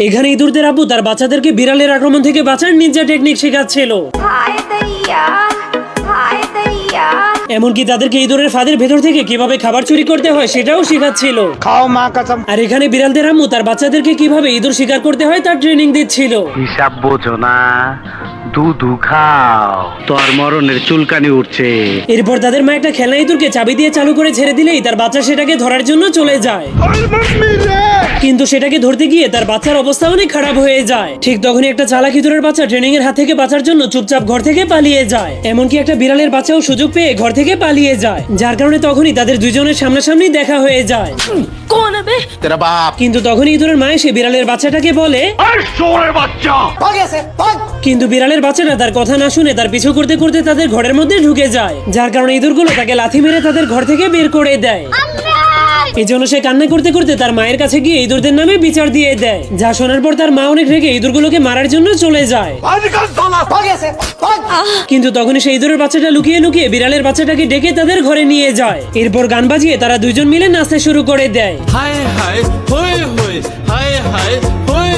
এখানে ইঁদুরদের আব্বু তার বাচ্চাদেরকে বিড়ালের আক্রমণ থেকে বাঁচার নিনজা টেকনিক শেখাচ্ছিল। এমনকি তাদেরকে ইঁদুরের ফাঁদের ভেতর থেকে কিভাবে খাবার চুরি করতে হয় সেটাও শেখাচ্ছিল। খাও মা কসম। আর এখানে বিড়ালদের আম্মু তার বাচ্চাদেরকে কিভাবে ইঁদুর শিকার করতে হয় তার ট্রেনিং দিচ্ছিল। হিসাব বোঝো না, দুধু খাও, তোর মরণের চুলকানি উঠছে। এরপর তাদের মা একটা খেলনা ইঁদুরকে চাবি দিয়ে চালু করে ছেড়ে দিলেই তার বাচ্চা সেটাকে ধরার জন্য চলে যায়। কিন্তু সেটাকে ধরতে গিয়ে তার বাচ্চার অবস্থা অনেক খারাপ হয়ে যায়। ঠিক তখনই একটা চালাক ইঁদুরের বাচ্চা ট্রেনিং এর হাত থেকে বাঁচার জন্য চুপচাপ ঘর থেকে পালিয়ে যায়। এমনকি একটা বিড়ালের বাচ্চাও সুযোগ পেয়ে ঘর থেকে পালিয়ে যায়, যার কারণে তখনই তাদের দুজনের সামনাসামনি দেখা হয়ে যায়। তেরা বাপ। কিন্তু তখনই ইঁদুরের মা এসে বিড়ালের বাচ্চাটাকে বলে, কিন্তু বিড়ালের বাচ্চাটা তার কথা না শুনে তার পিছু করতে করতে তাদের ঘরের মধ্যে ঢুকে যায়, যার কারণে ইঁদুরগুলো তাকে লাথি মেরে তাদের ঘর থেকে বের করে দেয়। এই জন্য সে কান্না করতে করতে তার মায়ের কাছে গিয়ে ইঁদুরদের নামে বিচার দিয়ে দেয়, যা শোনার পর তার মা অনেক রেগে ইঁদুরগুলোকে মারার জন্য চলে যায়। কিন্তু তখনই সেই ইঁদুরের বাচ্চাটা লুকিয়ে লুকিয়ে বিড়ালের বাচ্চাটাকে ডেকে তাদের ঘরে নিয়ে যায়। এরপর গান বাজিয়ে তারা দুইজন মিলে নাচতে শুরু করে দেয়। হায় হায় হোয় হোয়, হায় হায় হোয়